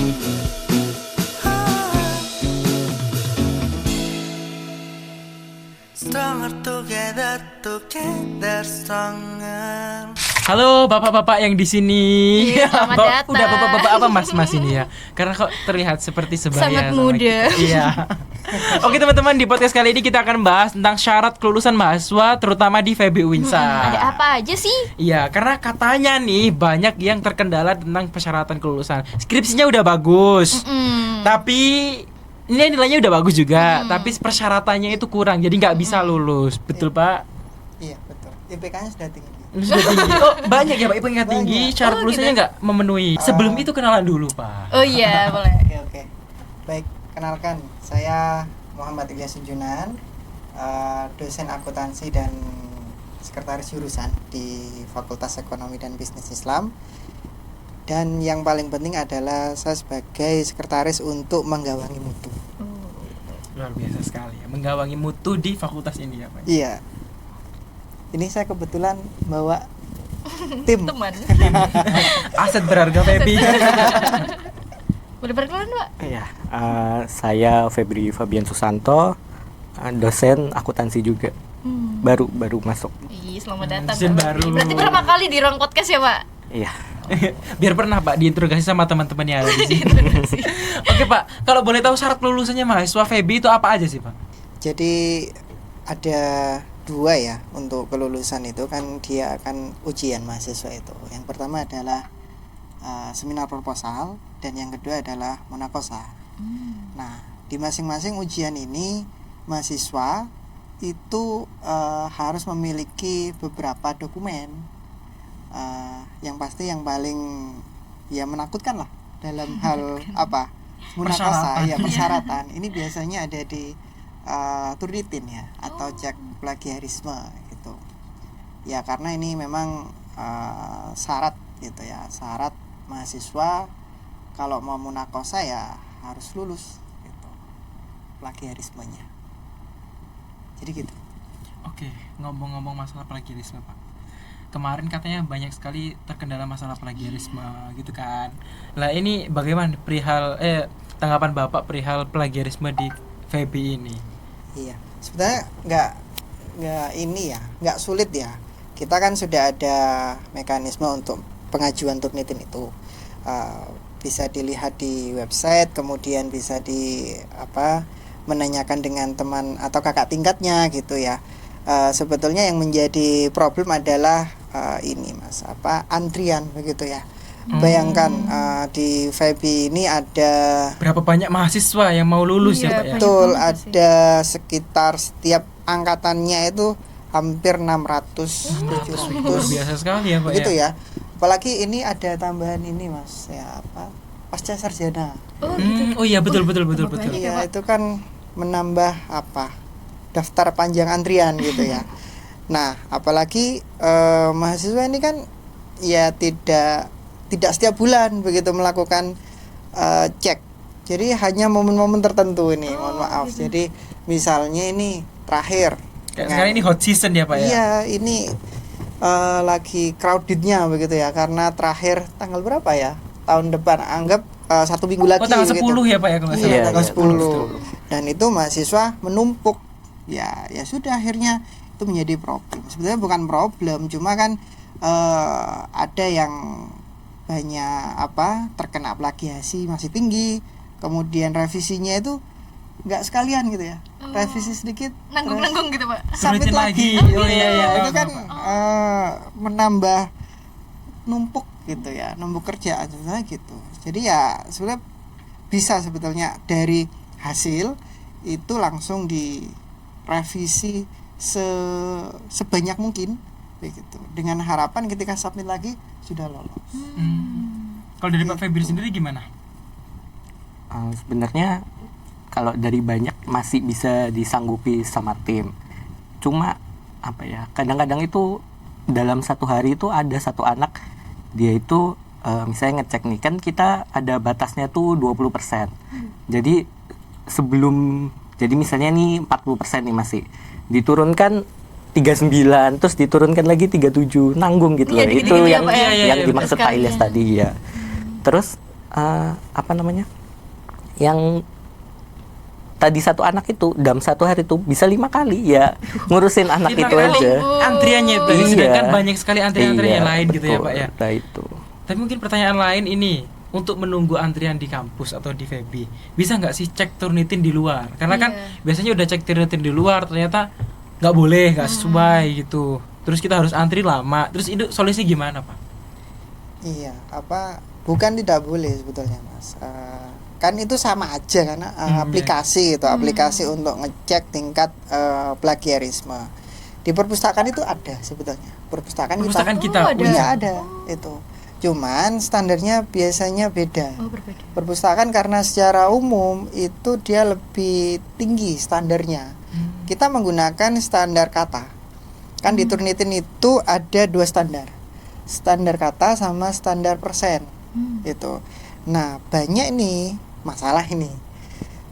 Stronger together, together stronger. Halo bapak-bapak yang di sini. Iya, selamat datang. Udah bapak-bapak apa mas ini ya? Karena kok terlihat seperti sebaya Sangat sama muda. kita. Iya. Oke teman-teman, di podcast kali ini kita akan bahas tentang syarat kelulusan mahasiswa terutama di FEB UINSA. Ada apa aja sih? Iya, karena katanya nih banyak yang terkendala tentang persyaratan kelulusan. Skripsinya udah bagus, tapi ini nilainya udah bagus juga, tapi persyaratannya itu kurang, jadi nggak bisa lulus. Betul Pak? Iya betul. IPK-nya sudah tinggi. Sudah tinggi. Oh banyak ya Pak, IPK tinggi, syarat lulusannya nggak memenuhi. Sebelum itu kenalan dulu Pak. Oh iya, boleh. Oke. Baik, kenalkan saya Muhammad Ilyas Junjunan, dosen akuntansi dan sekretaris jurusan di Fakultas Ekonomi dan Bisnis Islam. Dan yang paling penting adalah saya sebagai sekretaris untuk menggawangi mutu. Luar biasa sekali ya, menggawangi mutu di fakultas ini ya Pak. Iya. Ini saya kebetulan bawa tim. Teman. Aset berharga Febi. Boleh perkenalan, Pak? Iya, saya Febri Fabian Susanto, dosen akuntansi juga. Baru masuk. Ih, selamat datang. Dosen Pak. baru. Berarti pertama kali di ruang podcast ya, Pak? Iya. Biar pernah Pak diinterogasi sama teman-teman yang ada di sini. Oke Pak, kalau boleh tahu syarat kelulusannya mahasiswa Febi itu apa aja sih Pak? Jadi ada dua ya untuk kelulusan itu, kan dia akan ujian mahasiswa itu. Yang pertama adalah seminar proposal dan yang kedua adalah monakosa. Nah, di masing-masing ujian ini mahasiswa itu harus memiliki beberapa dokumen. Yang pasti yang paling ya menakutkan lah dalam hal apa munakosa ya, persyaratan. Ini biasanya ada di Turnitin ya, atau cek plagiarisme gitu ya, karena ini memang syarat gitu ya, syarat mahasiswa kalau mau munakosa ya harus lulus gitu plagiarismenya, jadi gitu. Oke, ngomong-ngomong masalah plagiarisme Pak, kemarin katanya banyak sekali terkendala masalah plagiarisme gitu kan. Nah ini bagaimana perihal tanggapan Bapak perihal plagiarisme di FEBI ini? Iya, sebenarnya nggak sulit ya. Kita kan sudah ada mekanisme untuk pengajuan Turnitin itu. Bisa dilihat di website, kemudian bisa menanyakan dengan teman atau kakak tingkatnya gitu ya. Sebetulnya yang menjadi problem adalah ini Mas, antrian begitu ya. Bayangkan di FEBI ini ada berapa banyak mahasiswa yang mau lulus ya Pak ya? betul, ada sekitar setiap angkatannya itu hampir 600 700. Luar biasa sekali ya Pak Begitu ya. ya. Apalagi ini ada tambahan ini Mas ya, pasca sarjana. Oh, gitu. Oh iya betul. Iya, itu kan menambah daftar panjang antrian gitu ya. Nah, apalagi mahasiswa ini kan ya tidak setiap bulan begitu melakukan cek. Jadi hanya momen-momen tertentu ini, mohon maaf. Gitu. Jadi misalnya ini terakhir. Kayak sekarang ini hot season ya Pak ya? Iya, ini lagi crowdednya begitu ya, karena terakhir tanggal berapa ya? Tahun depan, anggap 1 minggu lagi. Oh tanggal 10 begitu. ya Pak ya kalau nggak salah? Iya, tanggal 10. 10. Dan itu mahasiswa menumpuk. Ya sudah, akhirnya itu menjadi problem. Sebenarnya bukan problem, cuma kan ada yang banyak terkena plagiasi masih tinggi, kemudian revisinya itu nggak sekalian gitu ya, revisi sedikit Nanggung-nanggung gitu, Pak. submit lagi. Oh iya. Itu kan menambah numpuk gitu ya, numpuk kerjaan sebenarnya gitu. Jadi ya sebenarnya bisa sebetulnya dari hasil itu langsung direvisi sebanyak mungkin begitu, dengan harapan ketika submit lagi sudah lolos. Kalau dari Pak Febri sendiri gimana? Sebenarnya kalau dari banyak masih bisa disanggupi sama tim. Cuma kadang-kadang itu dalam satu hari itu ada satu anak, dia itu misalnya ngecek nih, kan kita ada batasnya tuh 20%. Jadi jadi misalnya nih 40% nih masih diturunkan 39, terus diturunkan lagi 37, nanggung gitu loh. Iya, Itu gitu-gitu ya, yang Pak, ya? yang dimaksud Pak Sekalian. Ilyas tadi ya. Terus apa namanya, yang tadi satu anak itu dalam satu hari itu bisa 5 kali ya ngurusin anak 5 itu kali aja. antriannya itu, Iya. sedangkan banyak sekali antrian-antrian Iya, yang lain gitu ya betul. Pak ya. Nah itu. Tapi mungkin pertanyaan lain ini, untuk menunggu antrian di kampus atau di FEBI, bisa nggak sih cek Turnitin di luar? Karena kan Iya. biasanya udah cek Turnitin di luar, ternyata nggak boleh, nggak sesuai gitu. Terus kita harus antri lama. Terus itu solusinya gimana Pak? Iya, bukan tidak boleh sebetulnya Mas. Kan itu sama aja karena aplikasi itu, aplikasi untuk ngecek tingkat plagiarisme. Di perpustakaan itu ada sebetulnya. Perpustakaan kita. Oh, ada. Iya ada itu. Cuman standarnya biasanya beda. Oh, berbeda. Perpustakaan karena secara umum itu dia lebih tinggi standarnya. Kita menggunakan standar kata. Kan di Turnitin itu ada 2 standar. Standar kata sama standar persen. Itu. Nah, banyak nih masalah ini.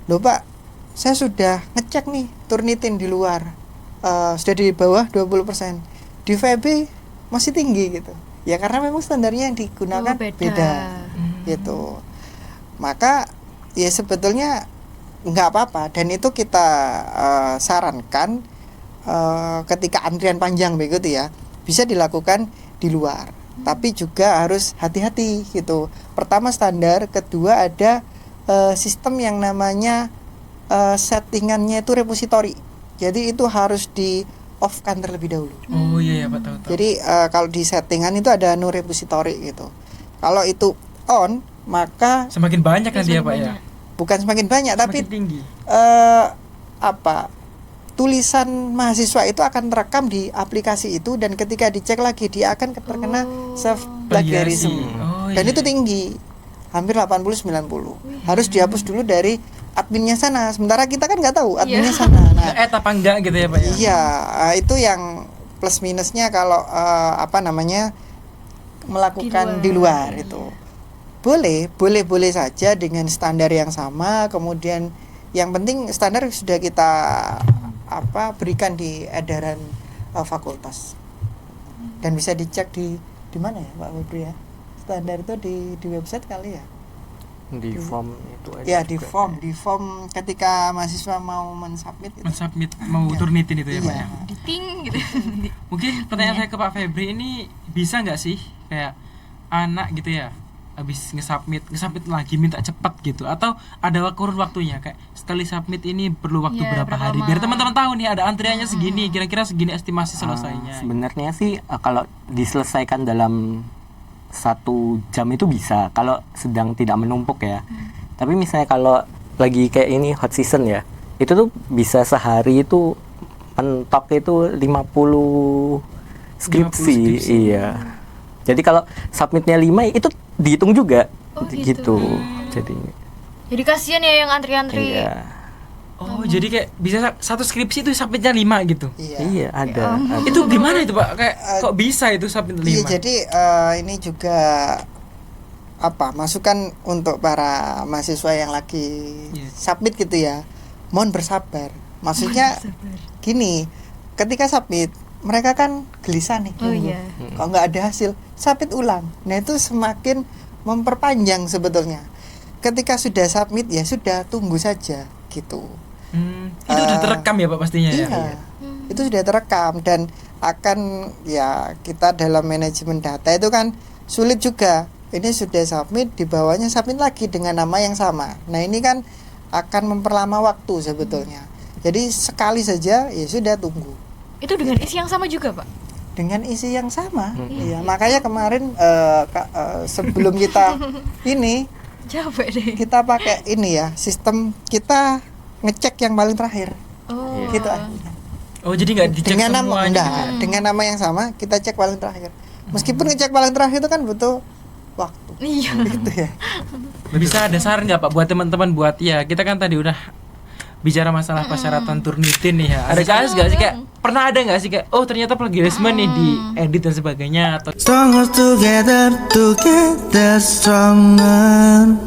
Loh Pak, saya sudah ngecek nih Turnitin di luar. Sudah di bawah 20%. Di FEB masih tinggi gitu. Ya karena memang standarnya yang digunakan beda. Gitu. Maka ya sebetulnya nggak apa-apa, dan itu kita sarankan ketika antrian panjang begitu ya, bisa dilakukan di luar. Tapi juga harus hati-hati gitu. Pertama standar, kedua ada sistem yang namanya settingannya itu repository. Jadi itu harus di off kan terlebih dahulu. Oh iya ya Pak, tahu. Jadi kalau di settingan itu ada no repository gitu. Kalau itu on, maka Semakin banyak nanti ya Pak ya. bukan semakin banyak, tapi Semakin tinggi. tulisan mahasiswa itu akan terekam di aplikasi itu, dan ketika dicek lagi dia akan terkena self plagiarism. Oh, Dan iya. itu tinggi. Hampir 80-90. Harus dihapus dulu dari adminnya sana. Sementara kita kan nggak tahu adminnya sana. Nah, Apa enggak gitu ya Pak ya. iya, itu yang plus minusnya kalau melakukan di luar itu. Boleh saja dengan standar yang sama. Kemudian yang penting standar sudah kita berikan di edaran fakultas, dan bisa dicek di mana ya Pak Febri ya? Standar itu di website kali ya? Di form itu ada Ya juga. di form ketika mahasiswa mau mensubmit itu. Mensubmit mau Turnitin itu ya Pak Iya. ya. Di ting gitu. Mungkin pertanyaan saya ke Pak Febri ini, bisa nggak sih kayak anak gitu ya, habis ngesubmit lagi minta cepat gitu, atau ada kurun waktunya, kayak sekali submit ini perlu waktu Iya, berapa berapa hari lama? biar teman-teman tahu nih ada antriannya segini, kira-kira segini estimasi selesainya. Sebenarnya sih kalau diselesaikan dalam 1 jam itu bisa, kalau sedang tidak menumpuk ya. Tapi misalnya kalau lagi kayak ini hot season ya, itu tuh bisa sehari itu mentok itu 50 skripsi. Iya. Jadi kalau submitnya 5 itu dihitung juga. Oh, gitu. gitu. Jadi Jadi kasihan ya yang antri-antri. iya. Oh, jadi kayak bisa satu skripsi itu submitnya 5 gitu. Iya, ada. ada. Itu gimana itu Pak? Kayak kok bisa itu submit 5? Iya, jadi ini juga masukan untuk para mahasiswa yang lagi Yes. submit gitu ya. Mohon bersabar. Maksudnya gini, ketika submit mereka kan gelisah nih. Oh iya. Kalau nggak ada hasil, submit ulang. Nah itu semakin memperpanjang sebetulnya. Ketika sudah submit ya sudah, tunggu saja gitu. Itu udah terekam ya Pak pastinya ya. Iya, itu sudah terekam, dan akan ya kita dalam manajemen data itu kan sulit juga. Ini sudah submit, di bawahnya submit lagi dengan nama yang sama. Nah ini kan akan memperlama waktu sebetulnya. Jadi sekali saja ya sudah, tunggu Itu dengan isi yang sama juga, Pak? dengan isi yang sama. Iya, makanya kemarin sebelum kita ini Capek deh. kita pakai ini ya, sistem kita ngecek yang paling terakhir. Oh. Gitu aja. Oh, jadi nggak dicek Dengan nama semuanya enggak, gitu ya? dengan nama yang sama kita cek paling terakhir. Meskipun ngecek paling terakhir itu kan butuh waktu. Iya. Gitu ya. Bisa ada saran nggak Pak buat teman-teman, buat ya kita kan tadi udah bicara masalah persyaratan Turnitin nih ya. Ada kasus nggak sih kayak pernah ada nggak sih kayak oh ternyata plagiarisme nih di edit dan sebagainya, atau Stronger together, together stronger.